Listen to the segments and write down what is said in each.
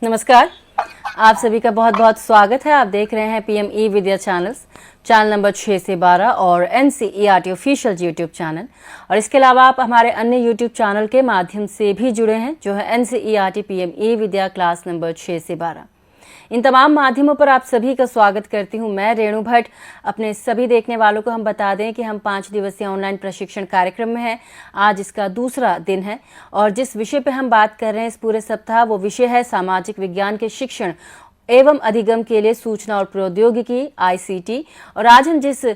नमस्कार। आप सभी का बहुत बहुत स्वागत है। आप देख रहे हैं पीएम ई विद्या चैनल नंबर 6 से 12 और एनसीईआरटी ऑफिशियल यूट्यूब चैनल। और इसके अलावा आप हमारे अन्य यूट्यूब चैनल के माध्यम से भी जुड़े हैं, जो है एनसीईआरटी पीएम ई विद्या क्लास नंबर 6 से 12। इन तमाम माध्यमों पर आप सभी का स्वागत करती हूं मैं, रेणु भट्ट। अपने सभी देखने वालों को हम बता दें कि हम 5 दिवसीय ऑनलाइन प्रशिक्षण कार्यक्रम में हैं। आज इसका दूसरा दिन है और जिस विषय पे हम बात कर रहे हैं इस पूरे सप्ताह, वो विषय है सामाजिक विज्ञान के शिक्षण एवं अधिगम के लिए सूचना और प्रौद्योगिकी आईसीटी। और आज हम जिस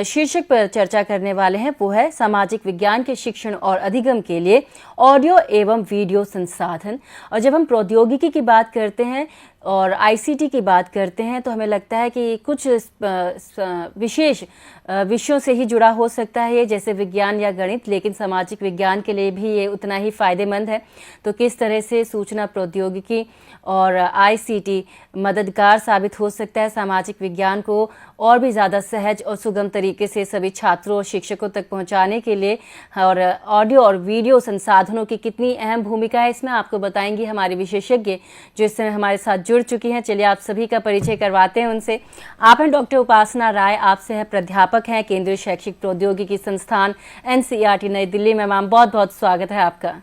शीर्षक पर चर्चा करने वाले हैं वो है सामाजिक विज्ञान के शिक्षण और अधिगम के लिए ऑडियो एवं वीडियो संसाधन। और जब हम प्रौद्योगिकी की बात करते हैं और आईसीटी की बात करते हैं तो हमें लगता है कि कुछ विशेष विषयों से ही जुड़ा हो सकता है ये, जैसे विज्ञान या गणित, लेकिन सामाजिक विज्ञान के लिए भी ये उतना ही फायदेमंद है। तो किस तरह से सूचना प्रौद्योगिकी और आईसीटी मददगार साबित हो सकता है सामाजिक विज्ञान को और भी ज़्यादा सहज और सुगम तरीके से सभी छात्रों और शिक्षकों तक पहुंचाने के लिए, और ऑडियो और वीडियो संसाधनों की कितनी अहम भूमिका है इसमें आपको बताएंगी हमारी विशेषज्ञ जो इस समय हमारे साथ जुड़ चुकी हैं। चलिए आप सभी का परिचय करवाते हैं उनसे। आप हैं डॉक्टर उपासना राय, आपसे है प्राध्यापक हैं केंद्रीय शैक्षिक प्रौद्योगिकी संस्थान एनसीईआरटी नई दिल्ली में। मैम बहुत बहुत स्वागत है आपका।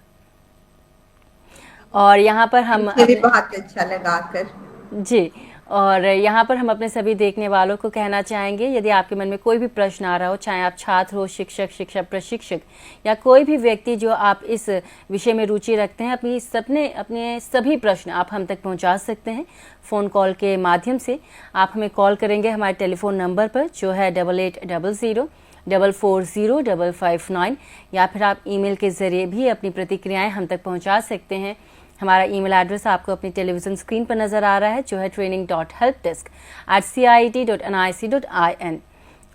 और यहाँ पर हम बहुत अच्छा लगा कर जी, और यहाँ पर हम अपने सभी देखने वालों को कहना चाहेंगे, यदि आपके मन में कोई भी प्रश्न आ रहा हो, चाहे आप छात्र हो, शिक्षक, शिक्षा प्रशिक्षक या कोई भी व्यक्ति जो आप इस विषय में रुचि रखते हैं, अपने सभी प्रश्न आप हम तक पहुँचा सकते हैं फ़ोन कॉल के माध्यम से। आप हमें कॉल करेंगे हमारे टेलीफोन नंबर पर जो है 8800 440 559, या फिर आप ईमेल के ज़रिए भी अपनी प्रतिक्रियाएँ हम तक पहुँचा सकते हैं। हमारा ईमेल एड्रेस आपको अपनी टेलीविज़न स्क्रीन पर नज़र आ रहा है, जो है training.helpdesk@ciet.nic.in।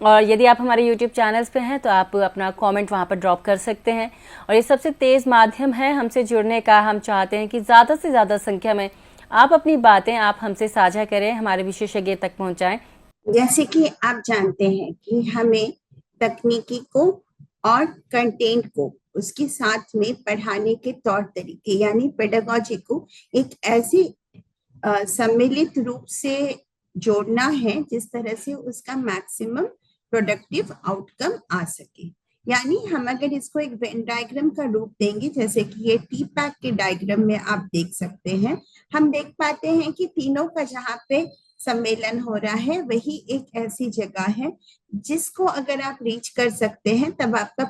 और यदि आप हमारे यूट्यूब चैनल्स पे हैं तो आप अपना कमेंट वहाँ पर ड्रॉप कर सकते हैं। और ये सबसे तेज़ माध्यम है हमसे जुड़ने का। हम चाहते हैं कि ज़्यादा से ज़्यादा संख्या में आप अपनी बातें आप हमसे साझा करें, हमारे विशेषज्ञ तक पहुँचाएँ। जैसे कि आप जानते हैं कि हमें तकनीकी को और कंटेंट को उसके साथ में पढ़ाने के तौर तरीके यानी पेडागोजी को एक ऐसे सम्मिलित रूप से जोड़ना है जिस तरह से उसका मैक्सिमम प्रोडक्टिव आउटकम आ सके। यानी हम अगर इसको एक वेन डायग्राम का रूप देंगे, जैसे कि ये टी पैक के डायग्राम में आप देख सकते हैं, हम देख पाते हैं कि तीनों का जहाँ पे सम्मेलन हो रहा है वही एक ऐसी जगह है जिसको अगर आप रीच कर सकते हैं तब आपका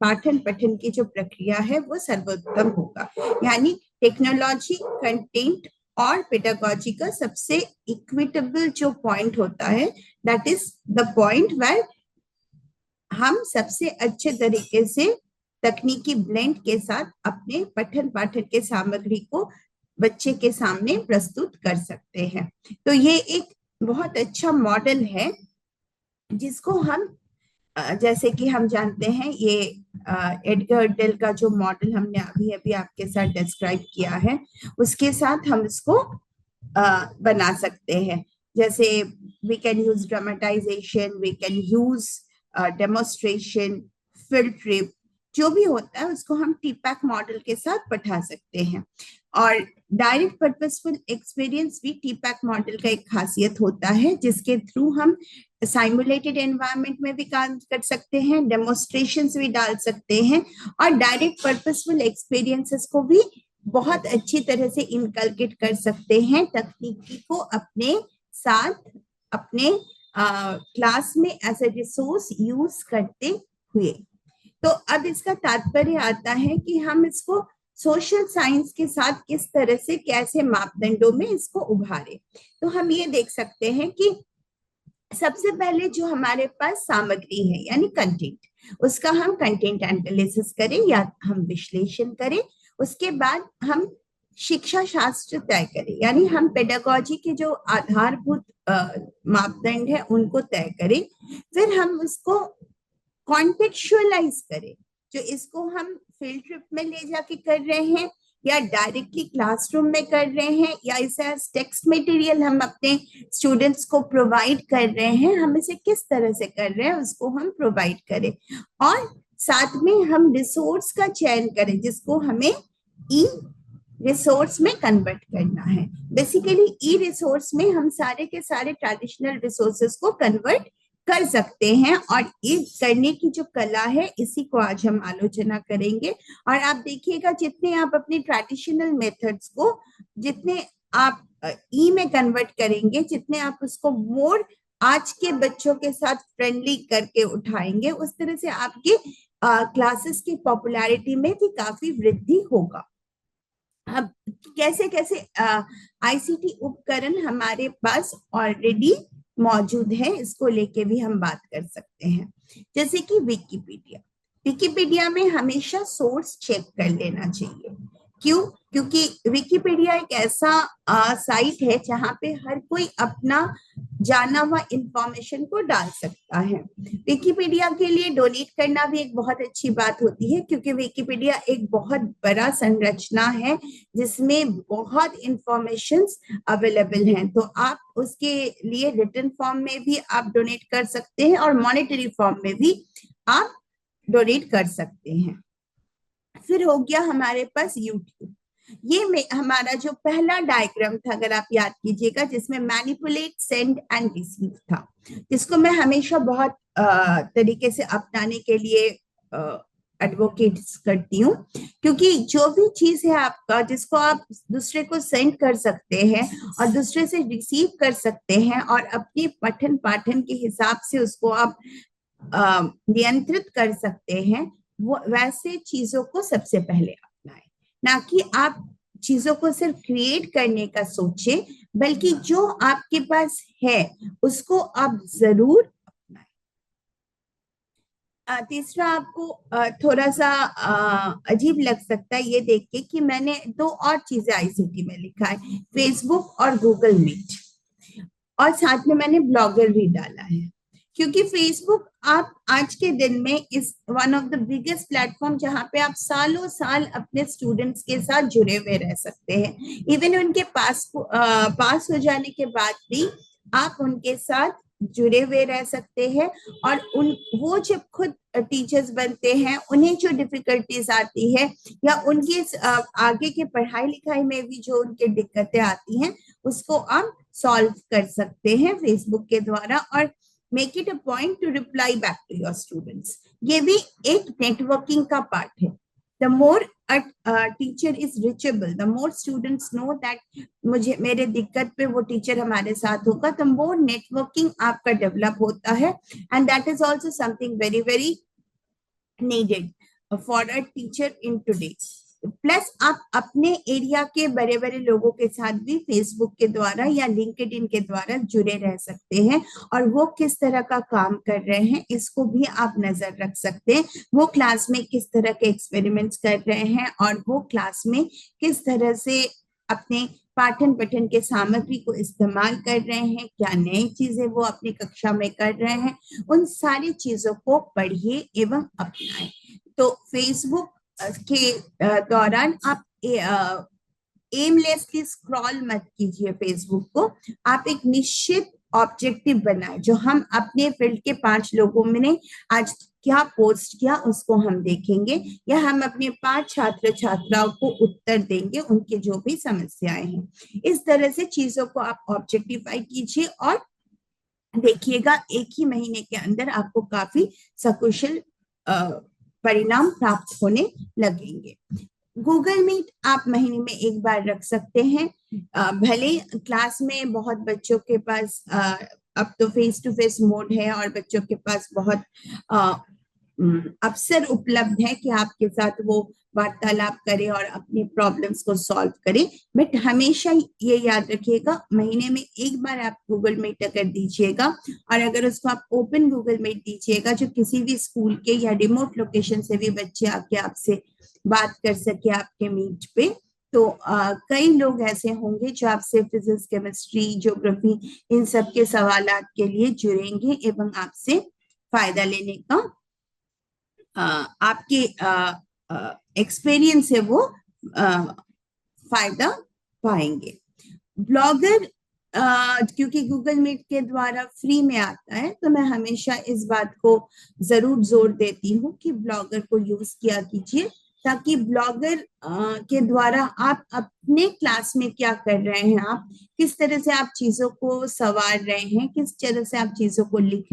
पाठन पठन की जो प्रक्रिया है वो सर्वोत्तम होगा। यानी टेक्नोलॉजी, कंटेंट और पेडागोजी का सबसे इक्विटेबल जो पॉइंट होता है, that is the point where हम सबसे अच्छे तरीके से तकनीकी ब्लेंड के साथ अपने पठन पाठन के सामग्री को बच्चे के सामने प्रस्तुत कर सकते हैं। तो ये एक बहुत अच्छा मॉडल है जिसको हम जैसे कि हम जानते हैं ये एडगर डेल का जो मॉडल हमने अभी अभी आपके साथ डिस्क्राइब किया है उसके साथ हम इसको बना सकते हैं। जैसे we can use dramatization, we can use demonstration, field trip, जो भी होता है उसको हम टीपैक मॉडल के साथ पढ़ा सकते हैं। और डायरेक्ट पर्पसफुल एक्सपीरियंस भी टीपैक मॉडल का एक खासियत होता है जिसके थ्रू हम साइमुलेटेड एनवायरनमेंट में भी काम कर सकते हैं, डेमोन्स्ट्रेशंस भी डाल सकते हैं और डायरेक्ट पर्पसफुल एक्सपीरियंसेस को भी बहुत अच्छी तरह से इनकलकेट कर सकते हैं तकनीकी को अपने साथ अपने क्लास में एज ए रिसोर्स यूज करते हुए। तो अब इसका तात्पर्य आता है कि हम इसको सोशल साइंस के साथ किस तरह से कैसे मापदंडों में इसको उभारे। तो हम ये देख सकते हैं कि सबसे पहले जो हमारे पास सामग्री है यानी कंटेंट, उसका हम कंटेंट एनालिसिस करें या हम विश्लेषण करें। उसके बाद हम शिक्षा शास्त्र तय करें, यानी हम पेडागोजी के जो आधारभूत मापदंड है उनको तय करें। फिर हम उसको कॉन्टेक्चुअलाइज करें, जो इसको हम फील्ड ट्रिप में ले जाके कर रहे हैं या डायरेक्टली क्लासरूम में कर रहे हैं या इसे टेक्स्ट मटेरियल हम अपने स्टूडेंट्स को प्रोवाइड कर रहे हैं, हम इसे किस तरह से कर रहे हैं उसको हम प्रोवाइड करें। और साथ में हम रिसोर्स का चयन करें जिसको हमें ई रिसोर्स में कन्वर्ट करना है। बेसिकली ई रिसोर्स में हम सारे के सारे ट्रेडिशनल रिसोर्सेज को कन्वर्ट कर सकते हैं, और ये करने की जो कला है इसी को आज हम आलोचना करेंगे। और आप देखिएगा जितने आप अपने ट्रेडिशनल मेथड्स को जितने आप ई में कन्वर्ट करेंगे, जितने आप उसको मोर आज के बच्चों के साथ फ्रेंडली करके उठाएंगे, उस तरह से आपके क्लासेस की पॉपुलैरिटी में भी काफी वृद्धि होगा। अब कैसे कैसे आईसीटी उपकरण हमारे पास ऑलरेडी मौजूद है, इसको लेके भी हम बात कर सकते हैं। जैसे कि विकिपीडिया में हमेशा सोर्स चेक कर लेना चाहिए। क्यों? क्योंकि विकिपीडिया एक ऐसा साइट है जहां पे हर कोई अपना जाना हुआ इंफॉर्मेशन को डाल सकता है। विकिपीडिया के लिए डोनेट करना भी एक बहुत अच्छी बात होती है, क्योंकि विकिपीडिया एक बहुत बड़ा संरचना है जिसमें बहुत इंफॉर्मेशन अवेलेबल हैं। तो आप उसके लिए रिटन फॉर्म में भी आप डोनेट कर सकते हैं और मॉनेटरी फॉर्म में भी आप डोनेट कर सकते हैं। फिर हो गया हमारे पास यूट्यूब। ये हमारा जो पहला डायग्राम था, अगर आप याद कीजिएगा, जिसमें मैनिपुलेट, सेंड एंड रिसीव था, जिसको मैं हमेशा बहुत तरीके से अपनाने के लिए एडवोकेट करती हूँ। क्योंकि जो भी चीज है आपका, जिसको आप दूसरे को सेंड कर सकते हैं और दूसरे से रिसीव कर सकते हैं और अपने पठन पाठन के हिसाब से उसको आप नियंत्रित कर सकते हैं, वो वैसे चीजों को सबसे पहले अपनाएं। ना कि आप चीजों को सिर्फ क्रिएट करने का सोचें, बल्कि जो आपके पास है उसको आप जरूर अपनाएं। तीसरा आपको थोड़ा सा अजीब लग सकता है ये देख के कि मैंने दो और चीजें आईसीटी में लिखा है, फेसबुक और गूगल मीट, और साथ में मैंने ब्लॉगर भी डाला है। क्योंकि फेसबुक आप आज के दिन में इस one of the biggest platform जहां पे आप सालों साल अपने स्टूडेंट्स के साथ जुड़े हुए रह सकते हैं। इवन उनके पास हो जाने के बाद भी आप उनके साथ जुड़े हुए रह सकते हैं, और वो जब खुद टीचर्स बनते हैं, उन्हें जो डिफिकल्टीज आती है या उनके आगे के पढ़ाई लिखाई में भी जो उनके दिक्कतें आती हैं, उसको आप सॉल्व कर सकते हैं फेसबुक के द्वारा, और make it a point to reply back to your students. ये भी एक नेटवर्किंग का पार्ट है। The more teacher is reachable, the more students know that मेरे दिक्कत पे वो टीचर हमारे साथ होगा, द मोर नेटवर्किंग आपका डेवलप होता है, and that is also something very very needed for a teacher in today. Plus आप अपने एरिया के बड़े बड़े लोगों के साथ भी फेसबुक के द्वारा या लिंक्डइन के द्वारा जुड़े रह सकते हैं, और वो किस तरह का काम कर रहे हैं इसको भी आप नजर रख सकते हैं। वो क्लास में किस तरह के एक्सपेरिमेंट्स कर रहे हैं, और वो क्लास में किस तरह से अपने पाठन पठन के सामग्री को इस्तेमाल कर रहे हैं, क्या नई चीजें वो अपनी कक्षा में कर रहे हैं, उन सारी चीजों को पढ़िए एवं अपनाएं। तो फेसबुक के दौरान आप एमलेसली स्क्रॉल मत कीजिए फेसबुक को। आप एक निश्चित ऑब्जेक्टिव बनाए, जो हम अपने फील्ड के 5 लोगों में आज क्या पोस्ट किया उसको हम देखेंगे, या हम अपने 5 छात्र छात्राओं को उत्तर देंगे उनके जो भी समस्याएं हैं। इस तरह से चीजों को आप ऑब्जेक्टिफाई कीजिए और देखिएगा एक ही महीने के अंदर आपको काफी सकुशल परिणाम प्राप्त होने लगेंगे। गूगल मीट आप महीने में एक बार रख सकते हैं। भले क्लास में बहुत बच्चों के पास अब तो फेस टू फेस मोड है और बच्चों के पास बहुत अवसर उपलब्ध है कि आपके साथ वो वार्तालाप करे और अपनी प्रॉब्लम्स को सॉल्व करे, बट हमेशा ये याद रखिएगा महीने में एक बार आप गूगल मीट अगर दीजिएगा, और अगर उसको आप ओपन गूगल मीट दीजिएगा जो किसी भी स्कूल के या रिमोट लोकेशन से भी बच्चे आके आपसे बात कर सके आपके मीट पे, तो कई लोग ऐसे होंगे जो आपसे फिजिक्स, केमिस्ट्री, ज्योग्राफी इन सब के सवालात के लिए जुड़ेंगे एवं आपसे फायदा लेने का आपके एक्सपीरियंस से वो फायदा पाएंगे। ब्लॉगर क्योंकि गूगल मीट के द्वारा फ्री में आता है, तो मैं हमेशा इस बात को जरूर जोर देती हूँ कि ब्लॉगर को यूज किया कीजिए। ताकि ब्लॉगर के द्वारा आप अपने क्लास में क्या कर रहे हैं, आप किस तरह से आप चीजों को संवार रहे हैं, किस तरह से आप चीजों को लिख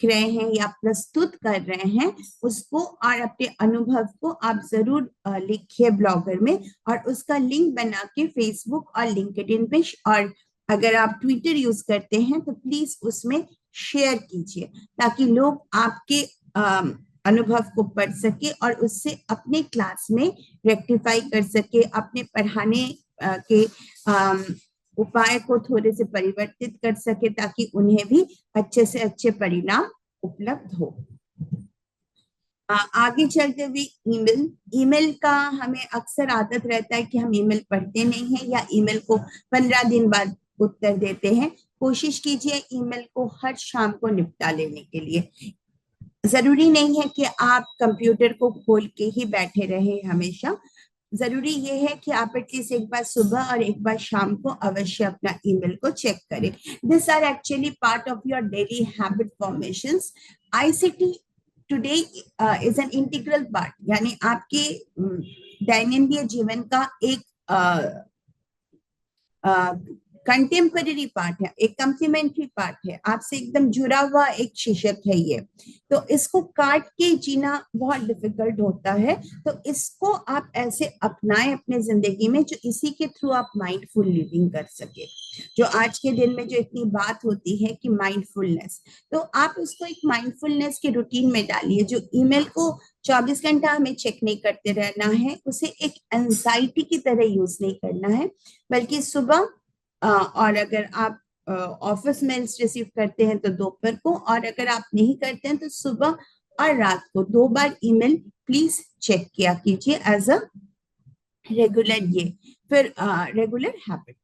रहे हैं या प्रस्तुत कर रहे हैं, उसको और अपने अनुभव को आप जरूर लिखिए ब्लॉगर में, और उसका लिंक बना के फेसबुक और लिंक्डइन पे, और अगर आप ट्विटर यूज करते हैं तो प्लीज उसमें शेयर कीजिए, ताकि लोग आपके अनुभव को पढ़ सके और उससे अपने क्लास में रेक्टिफाई कर सके, अपने पढ़ाने के उपाय को थोड़े से परिवर्तित कर सके, ताकि उन्हें भी अच्छे से अच्छे परिणाम उपलब्ध हो। आगे चलते हुए ईमेल का हमें अक्सर आदत रहता है कि हम ईमेल पढ़ते नहीं हैं या ईमेल को 15 दिन बाद उत्तर देते हैं। कोशिश कीजिए ईमेल को हर शाम को निपटा लेने के लिए। जरूरी नहीं है कि आप कंप्यूटर को खोल के ही बैठे रहे हमेशा, जरूरी ये है कि आप एटलीस्ट एक बार सुबह और एक बार शाम को अवश्य अपना ईमेल को चेक करें। This are actually part of your daily habit formations. ICT today is an integral part, यानी आपके दैनंदिन जीवन का एक कंटेम्पररी पार्ट है, एक कम्प्लीमेंट्री पार्ट है, आपसे एकदम जुड़ा हुआ एक शीर्षक है ये। तो इसको काट के जीना बहुत डिफिकल्ट होता है, तो इसको आप ऐसे अपनाएं अपने जिंदगी में, जो इसी के थ्रू आप माइंडफुल लिविंग कर सके। जो आज के दिन में जो इतनी बात होती है कि माइंडफुलनेस, तो आप उसको एक माइंडफुलनेस के रूटीन में डालिए। जो ईमेल को 24 घंटा हमें चेक नहीं करते रहना है, उसे एक एंजाइटी की तरह यूज नहीं करना है, बल्कि सुबह और अगर आप ऑफिस मेल्स रिसीव करते हैं तो दोपहर को, और अगर आप नहीं करते हैं तो सुबह और रात को 2 बार ईमेल प्लीज चेक किया कीजिए एज अ रेगुलर ये। फिर रेगुलर हैबिट।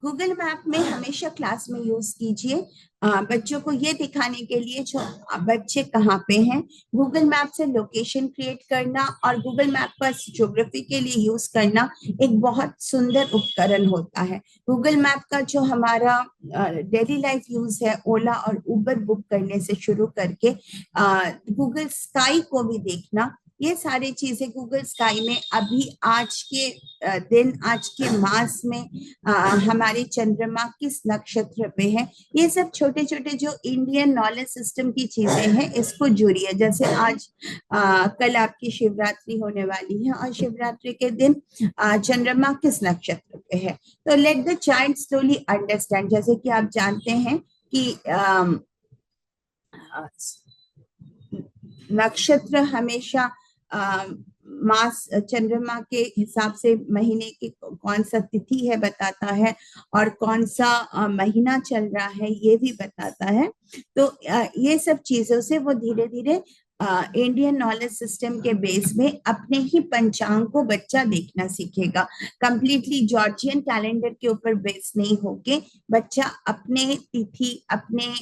गूगल मैप में हमेशा क्लास में यूज कीजिए, बच्चों को ये दिखाने के लिए जो बच्चे कहाँ पे हैं। गूगल मैप से लोकेशन क्रिएट करना और गूगल मैप पर ज्योग्राफी के लिए यूज करना एक बहुत सुंदर उपकरण होता है। गूगल मैप का जो हमारा डेली लाइफ यूज है, ओला और उबर बुक करने से शुरू करके गूगल स्काई को भी देखना, ये सारी चीजें गूगल स्काई में अभी आज के दिन, आज के मास में हमारे चंद्रमा किस नक्षत्र पे है, ये सब छोटे छोटे जो इंडियन नॉलेज सिस्टम की चीजें हैं, इसको जोड़िए। जैसे आज कल आपकी शिवरात्रि होने वाली है और शिवरात्रि के दिन चंद्रमा किस नक्षत्र पे है, तो let the child slowly understand. जैसे कि आप जानते हैं कि नक्षत्र हमेशा मास चंद्रमा के हिसाब से महीने की कौन सा तिथि है बताता है, और कौन सा महीना चल रहा है ये भी बताता है। तो ये सब चीजों से वो धीरे धीरे इंडियन नॉलेज सिस्टम के बेस में अपने ही पंचांग को बच्चा देखना सीखेगा। कंप्लीटली जॉर्जियन कैलेंडर के ऊपर बेस नहीं होके बच्चा अपने तिथि, अपने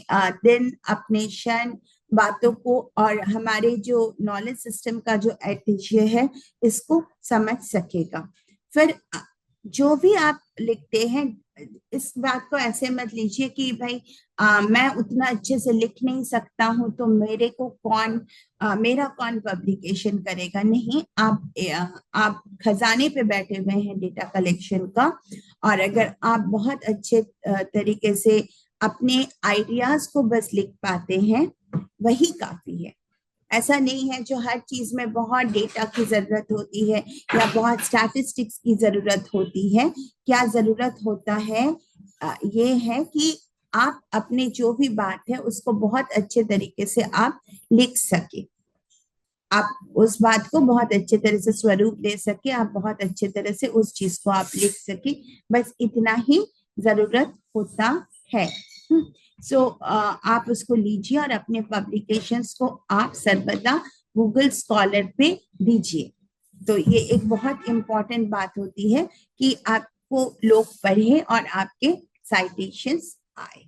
दिन, अपने क्षण, बातों को और हमारे जो नॉलेज सिस्टम का जो ऐतिह्य है इसको समझ सकेगा। फिर जो भी आप लिखते हैं, इस बात को ऐसे मत लीजिए कि भाई मैं उतना अच्छे से लिख नहीं सकता हूं तो मेरे को मेरा कौन पब्लिकेशन करेगा। नहीं, आप खजाने पे बैठे हुए हैं डेटा कलेक्शन का, और अगर आप बहुत अच्छे तरीके से अपने आइडियाज को बस लिख पाते हैं वही काफी है। ऐसा नहीं है जो हर चीज में बहुत डेटा की जरूरत होती है या बहुत स्टैटिस्टिक्स की जरूरत होती है। क्या जरूरत होता है ये है कि आप अपने जो भी बात है उसको बहुत अच्छे तरीके से आप लिख सके, आप उस बात को बहुत अच्छे तरह से स्वरूप दे सके, आप बहुत अच्छे तरह से उस चीज को आप लिख सके, बस इतना ही जरूरत होता है। सो आप उसको लीजिए और अपने पब्लिकेशंस को आप सर्वदा गूगल स्कॉलर पे दीजिए। तो ये एक बहुत इंपॉर्टेंट बात होती है कि आपको लोग पढ़ें और आपके साइटेशंस आए।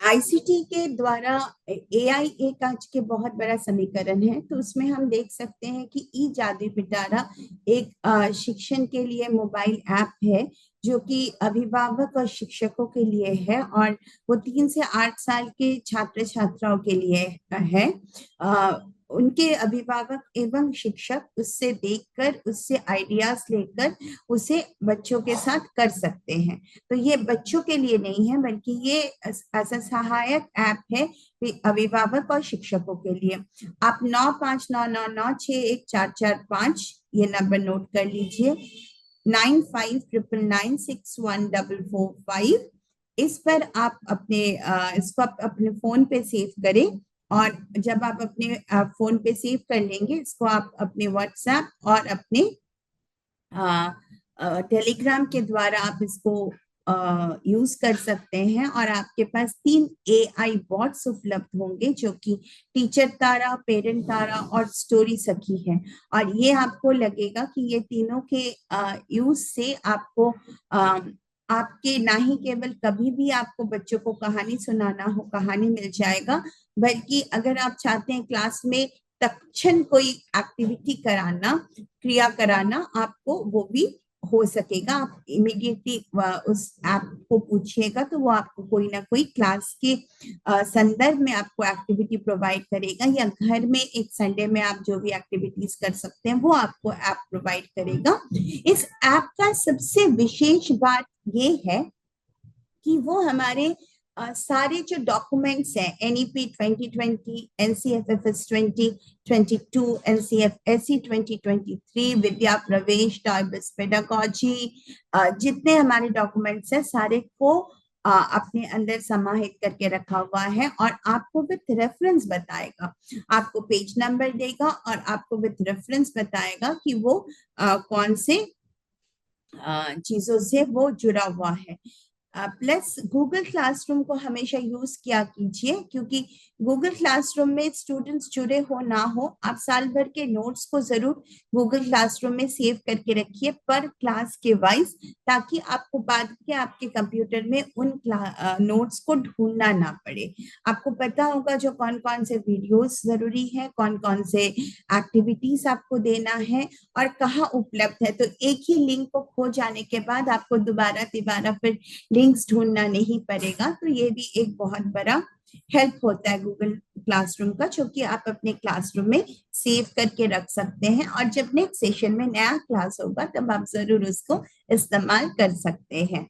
आईसीटी के द्वारा एआई एक आज के बहुत बड़ा समीकरण है, तो उसमें हम देख सकते हैं कि ई जादू पिटारा एक शिक्षण के लिए मोबाइल ऐप है जो कि अभिभावक और शिक्षकों के लिए है, और वो 3 से 8 साल के छात्र छात्राओं के लिए है। उनके अभिभावक एवं शिक्षक उससे देखकर, उससे आइडियाज लेकर उसे बच्चों के साथ कर सकते हैं। तो ये बच्चों के लिए नहीं है, बल्कि ये सहायक ऐप है अभिभावक और शिक्षकों के लिए। आप 9599961445 ये नंबर नोट कर लीजिए, 9599961445। इस पर आप इसको आप अपने फोन पे सेव करें, और जब आप अपने फोन पे सेव कर लेंगे, इसको आप अपने व्हाट्सएप और अपने टेलीग्राम के द्वारा आप इसको यूज कर सकते हैं। और आपके पास 3 AI बॉट्स उपलब्ध होंगे जो कि टीचर तारा, पेरेंट तारा और स्टोरी सखी है। और ये आपको लगेगा कि ये तीनों के यूज से आपको आपके ना ही केवल कभी भी आपको बच्चों को कहानी सुनाना हो, कहानी मिल जाएगा, बल्कि अगर आप चाहते हैं क्लास में तत्क्षण कोई एक्टिविटी कराना, क्रिया कराना, आपको वो भी हो सकेगा। आप इमीडिएटली उस ऐप को पूछिएगा तो वो आपको कोई ना कोई क्लास के संदर्भ में आपको एक्टिविटी प्रोवाइड करेगा, या घर में एक संडे में आप जो भी एक्टिविटीज कर सकते हैं वो आपको ऐप प्रोवाइड करेगा। इस ऐप का सबसे विशेष बात ये है कि वो हमारे सारे जो डॉक्यूमेंट्स हैं, एनईपी 2020, एनसीएफएफएस 2022, एनसीएफएसई 2023, विद्या प्रवेश, टाइबस पेडागॉजी, जितने हमारे डॉक्यूमेंट्स हैं सारे को अपने अंदर समाहित करके रखा हुआ है, और आपको विथ रेफरेंस बताएगा, आपको पेज नंबर देगा और आपको विथ रेफरेंस बताएगा कि वो कौन से चीजों से वो जुड़ा हुआ है। प्लस गूगल क्लासरूम को हमेशा यूज किया कीजिए, क्योंकि गूगल क्लासरूम में स्टूडेंट्स जुड़े हो ना हो, आप साल भर के नोट्स को जरूर गूगल क्लासरूम में सेव करके रखिए पर क्लास के वाइज, ताकि आपको बाद के आपके कंप्यूटर में उन नोट्स को ढूंढना ना पड़े। आपको पता होगा जो कौन कौन से वीडियोस जरूरी है, कौन कौन से एक्टिविटीज आपको देना है और कहाँ उपलब्ध है। तो एक ही लिंक को खो जाने के बाद आपको दोबारा तिबारा फिर लिंक्स ढूंढना नहीं पड़ेगा। तो ये भी एक बहुत बड़ा हेल्प होता है गूगल क्लासरूम का, जो कि आप अपने क्लासरूम में सेव करके रख सकते हैं, और जब नेक्स्ट सेशन में नया क्लास होगा तब आप जरूर उसको इस्तेमाल कर सकते हैं।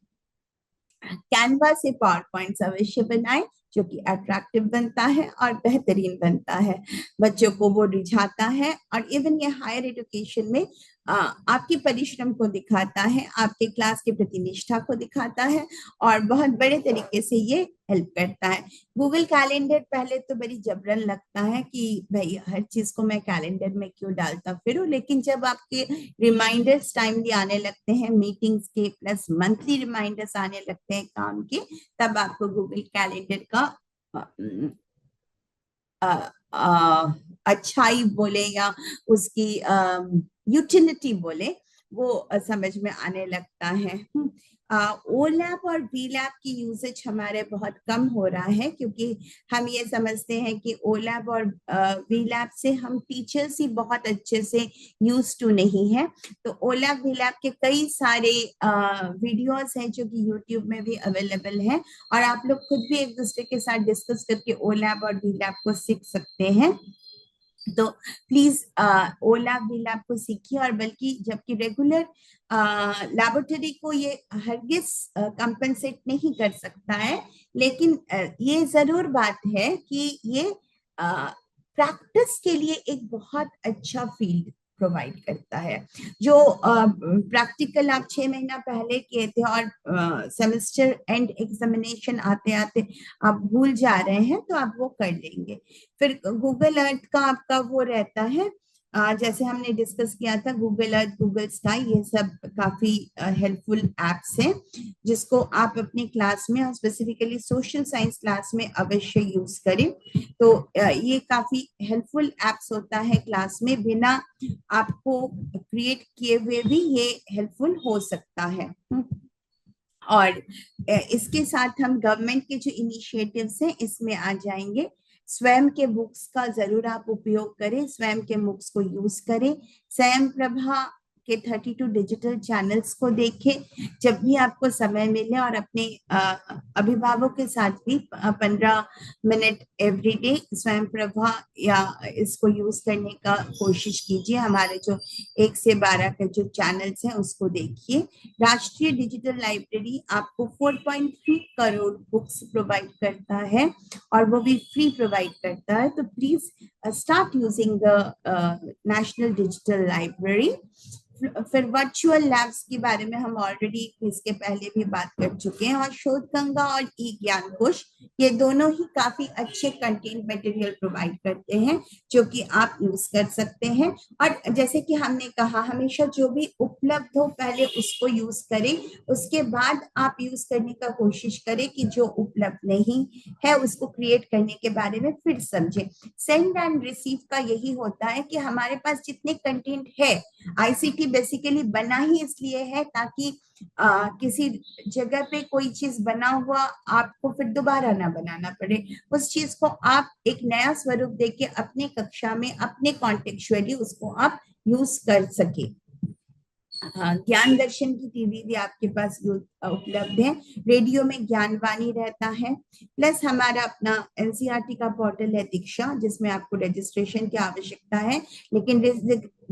कैनवा से पावर पॉइंट्स अवश्य बनाएं, जो कि अट्रैक्टिव बनता है और बेहतरीन बनता है, बच्चों को वो रिझाता है, और इवन ये हायर एजुकेशन में आपकी परिश्रम को दिखाता है, आपके क्लास के प्रति निष्ठा को दिखाता है, और बहुत बड़े तरीके से ये हेल्प करता है। गूगल कैलेंडर पहले तो बड़ी जबरन लगता है कि भाई हर चीज को मैं कैलेंडर में क्यों डालता फिरूं, लेकिन जब आपके रिमाइंडर्स टाइमली आने लगते हैं, मीटिंग्स के प्लस मंथली रिमाइंडर्स आने लगते हैं काम के, तब आपको गूगल कैलेंडर का अच्छाई बोले या उसकी यूटिलिटी बोले, वो समझ में आने लगता है। ओ लैब और वी लैब की यूसेज हमारे बहुत कम हो रहा है, क्योंकि हम ये समझते हैं कि ओ लैब और वी लैब से हम टीचर्स ही बहुत अच्छे से यूज टू नहीं है। तो ओ लैब वी लैब के कई सारे वीडियोस हैं जो कि यूट्यूब में भी अवेलेबल हैं, और आप लोग खुद भी एक दूसरे के साथ डिस्कस करके ओ लैब और वी लैब को सीख सकते हैं। तो please O lab V lab को सीखिए, और बल्कि जबकि रेगुलर लैबोरेटरी को ये हरगिज कंपनसेट नहीं कर सकता है, लेकिन ये जरूर बात है कि ये प्रैक्टिस के लिए एक बहुत अच्छा फील्ड प्रोवाइड करता है। जो प्रैक्टिकल आप 6 महीना पहले किए थे और सेमेस्टर एंड एग्जामिनेशन आते आते आप भूल जा रहे हैं, तो आप वो कर लेंगे। फिर गूगल अर्थ का आपका वो रहता है, जैसे हमने डिस्कस किया था, गूगल अर्थ, गूगल स्काई, ये सब काफी हेल्पफुल एप्स हैं जिसको आप अपनी क्लास में और स्पेसिफिकली सोशल साइंस क्लास में अवश्य यूज करें। तो ये काफी हेल्पफुल एप्स होता है क्लास में, बिना आपको क्रिएट किए हुए भी ये हेल्पफुल हो सकता है। और इसके साथ हम गवर्नमेंट के जो इनिशिएटिव्स हैं इसमें आ जाएंगे। स्वयं के बुक्स का जरूर आप उपयोग करें, स्वयं के बुक्स को यूज करें, स्वयं प्रभा के 32 डिजिटल चैनल्स को देखें जब भी आपको समय मिले, और अपने अभिभावकों के साथ भी 15 मिनट एवरीडे स्वयं प्रभा या इसको यूज करने का कोशिश कीजिए। हमारे जो 1 से 12 के जो चैनल्स हैं उसको देखिए। राष्ट्रीय डिजिटल लाइब्रेरी आपको 4.3 करोड़ बुक्स प्रोवाइड करता है, और वो भी फ्री प्रोवाइड करता है। तो please start using the national digital library. फिर वर्चुअल लैब्स के बारे में हम ऑलरेडी इसके पहले भी बात कर चुके हैं। और शोध गंगा और ई ज्ञान कोश, ये दोनों ही काफी अच्छे कंटेंट मटेरियल प्रोवाइड करते हैं जो कि आप यूज कर सकते हैं। और जैसे कि हमने कहा, हमेशा जो भी उपलब्ध हो पहले उसको यूज करें, उसके बाद आप यूज करने का कोशिश करें कि जो उपलब्ध नहीं है उसको क्रिएट करने के बारे में फिर समझें। सेंड एंड रिसीव का यही होता है कि हमारे पास जितने कंटेंट है, आईसीटी बेसिकली बना ही इसलिए है ताकि किसी जगह पे कोई चीज बना हुआ आपको फिर दोबारा ना बनाना पड़े, उस चीज को आप एक नया स्वरूप देके अपने कक्षा में अपने कॉन्टेक्चुअली उसको आप यूज कर सके। ज्ञान दर्शन की टीवी भी आपके पास उपलब्ध है। रेडियो में ज्ञानवाणी रहता है, प्लस हमारा अपना एनसीईआरटी का पोर्टल है दीक्षा, जिसमें आपको रजिस्ट्रेशन की आवश्यकता है, लेकिन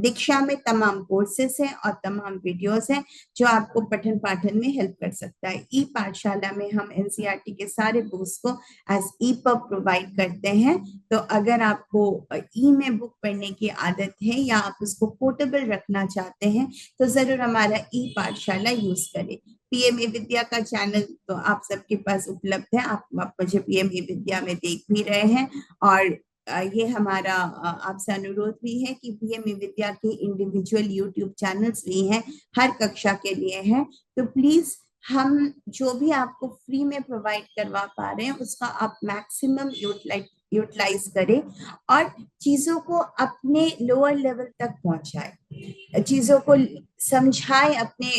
दीक्षा में तमाम कोर्सेस हैं और तमाम वीडियोस हैं जो आपको पठन पाठन में हेल्प कर सकता है। ई पाठशाला में हम एनसीईआरटी के सारे बुक्स को एज ई पब प्रोवाइड करते हैं। तो अगर आपको ई में बुक पढ़ने की आदत है या आप उसको पोर्टेबल रखना चाहते हैं तो जरूर हमारा ई पाठशाला यूज करें। पीएमए विद्या का चैनल तो आप सबके पास उपलब्ध है, आप मुझे पीएमए विद्या में देख भी रहे हैं। और ये हमारा आपसे अनुरोध भी है कि पीएमए विद्या के इंडिविजुअल यूट्यूब चैनल्स भी हैं, हर कक्षा के लिए हैं। तो प्लीज हम जो भी आपको फ्री में प्रोवाइड करवा पा रहे हैं उसका आप मैक्सिमम यूटिलाइज करें और चीजों को अपने लोअर लेवल तक पहुंचाए, चीजों को समझाए अपने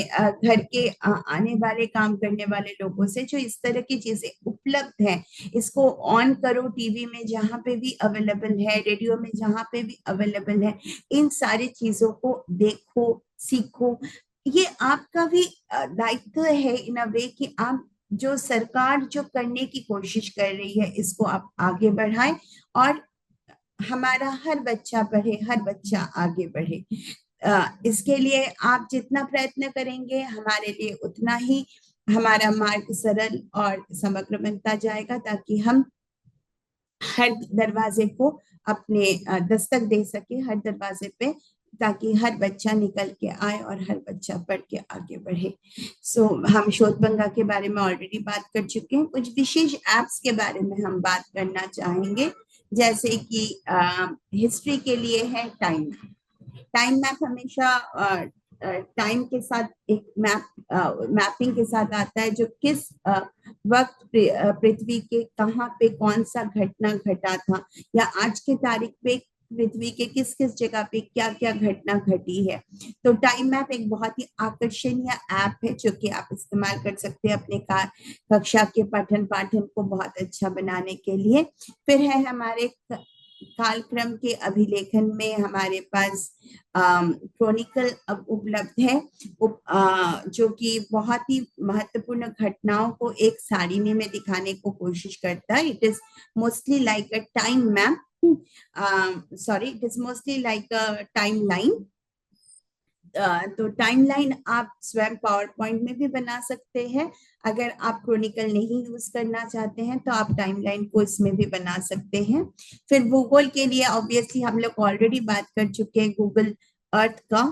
घर के आने वाले काम करने वाले लोगों से जो इस तरह की चीजें उपलब्ध हैं। इसको ऑन करो, टीवी में जहाँ पे भी अवेलेबल है, रेडियो में जहाँ पे भी अवेलेबल है, इन सारी चीजों को देखो, सीखो। ये आपका भी दायित्व है इन अ वे कि आप जो सरकार जो करने की कोशिश कर रही है इसको आप आगे बढ़ाएं और हमारा हर बच्चा पढ़े, हर बच्चा आगे बढ़े। इसके लिए आप जितना प्रयत्न करेंगे हमारे लिए उतना ही हमारा मार्ग सरल और समग्र बनता जाएगा, ताकि हम हर दरवाजे को अपने दस्तक दे सके, हर दरवाजे पे, ताकि हर बच्चा निकल के आए और हर बच्चा पढ़ के आगे बढ़े। हम शोधगंगा के बारे में ऑलरेडी बात कर चुके हैं। कुछ विशेष एप्स के बारे में हम बात करना चाहेंगे, जैसे कि हिस्ट्री के लिए है टाइम मैप। हमेशा टाइम के साथ एक मैपिंग के साथ आता है, जो किस वक्त पृथ्वी के कहाँ पे कौन सा घटना घटा था, या आज के तारीख पे पृथ्वी के किस किस जगह पे क्या क्या घटना घटी है। तो टाइम मैप एक बहुत ही आकर्षणीय ऐप है जो कि आप इस्तेमाल कर सकते हैं अपने कक्षा के पठन पाठन को बहुत अच्छा बनाने के लिए। फिर है हमारे कालक्रम के अभिलेखन में हमारे पास क्रॉनिकल अब उपलब्ध है, जो कि बहुत ही महत्वपूर्ण घटनाओं को एक सारिणी में दिखाने को कोशिश करता है। It is mostly like a time map, it is mostly like a time line. तो टाइमलाइन आप स्वयं पावर पॉइंट में भी बना सकते हैं। अगर आप क्रॉनिकल नहीं यूज करना चाहते हैं तो आप टाइमलाइन को इसमें भी बना सकते हैं। फिर भूगोल के लिए ऑब्वियसली हम लोग ऑलरेडी बात कर चुके हैं गूगल अर्थ का।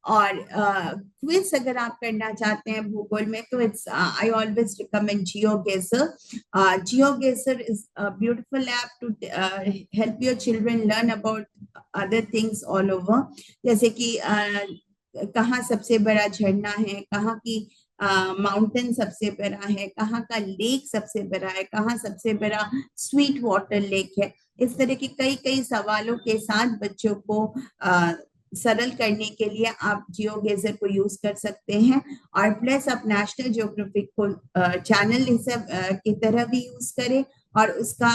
और क्विज अगर आप करना चाहते हैं भूगोल में तो it's I always recommend GeoGuessr. GeoGuessr is a beautiful app to help your children learn about other things all over, जैसे कि कहाँ सबसे बड़ा झरना है, कहाँ की माउंटेन सबसे बड़ा है, कहाँ का लेक सबसे बड़ा है, कहाँ सबसे बड़ा स्वीट वाटर लेक है। इस तरह के कई कई सवालों के साथ बच्चों को सरल करने के लिए आप जियोगेजर को यूज कर सकते हैं, और प्लस आप नेशनल ज्योग्राफिक को चैनल की तरह भी यूज करें, और उसका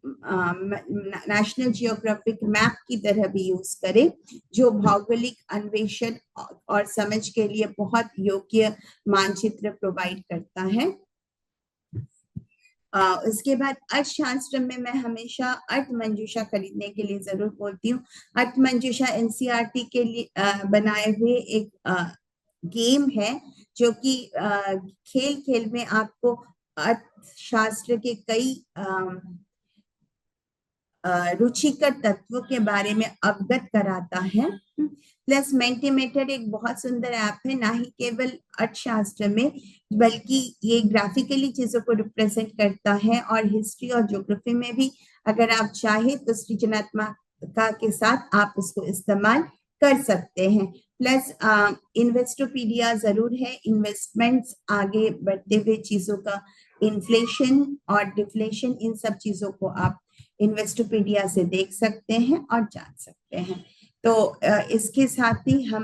नेशनल जियोग्राफिक मैप की तरह भी यूज करें, जो भौगोलिक अन्वेषण और समझ के लिए बहुत योग्य मानचित्र प्रोवाइड करता है। उसके बाद अर्थशास्त्र में मैं हमेशा अर्थ मंजूषा खरीदने के लिए जरूर बोलती हूँ। अर्थ मंजूषा एनसीईआरटी के लिए बनाए हुए एक गेम है, जो कि खेल खेल में आपको अर्थशास्त्र के कई रुचिकर तत्वों के बारे में अवगत कराता है। प्लस मेंटीमीटर एक बहुत सुंदर ऐप है, ना ही केवल अर्थशास्त्र में बल्कि ये ग्राफिकली चीजों को रिप्रेजेंट करता है, और हिस्ट्री और ज्योग्राफी में भी अगर आप चाहे तो सृजनात्मकता के साथ आप उसको इस्तेमाल कर सकते हैं। प्लस इन्वेस्टोपीडिया जरूर है, इन्वेस्टमेंट्स आगे बढ़ते हुए चीजों का इन्फ्लेशन और डिफ्लेशन, इन सब चीजों को आप इन्वेस्टोपीडिया से देख सकते हैं और जान सकते हैं। तो इसके साथ ही हम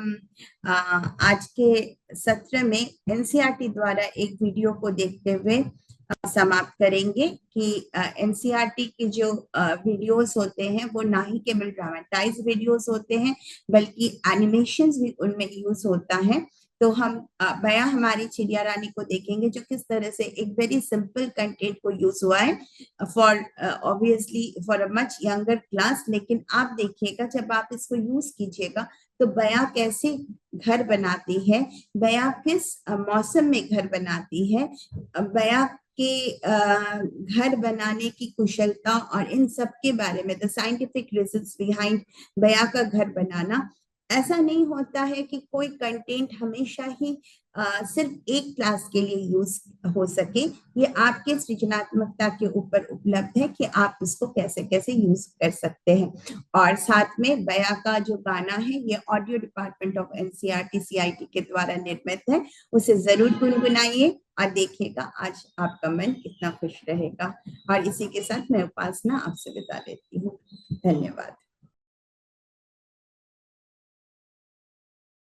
आज के सत्र में एनसीईआरटी द्वारा एक वीडियो को देखते हुए समाप्त करेंगे कि एनसीईआरटी के जो वीडियोस होते हैं वो ना ही केवल ड्रामेटाइज वीडियोस होते हैं बल्कि एनिमेशंस भी उनमें यूज होता है। तो हम बया हमारी चिड़िया रानी को देखेंगे, जो किस तरह से एक वेरी सिंपल कंटेंट को यूज हुआ है for obviously for a much younger class, लेकिन आप देखिएगा जब आप इसको यूज कीजिएगा तो बया कैसे घर बनाती है, बया किस मौसम में घर बनाती है, बया के घर बनाने की कुशलता और इन सब के बारे में द साइंटिफिक रीजंस बिहाइंड बया का घर बनाना। ऐसा नहीं होता है कि कोई कंटेंट हमेशा ही सिर्फ एक क्लास के लिए यूज हो सके, ये आपके सृजनात्मकता के ऊपर उपलब्ध है कि आप इसको कैसे कैसे यूज कर सकते हैं। और साथ में बया का जो गाना है ये audio department of NCERT CIT के द्वारा निर्मित है, उसे जरूर गुनगुनाइए और देखिएगा आज आपका मन कितना खुश रहेगा। और इसी के साथ मैं उपासना आपसे विदा लेती हूँ। धन्यवाद।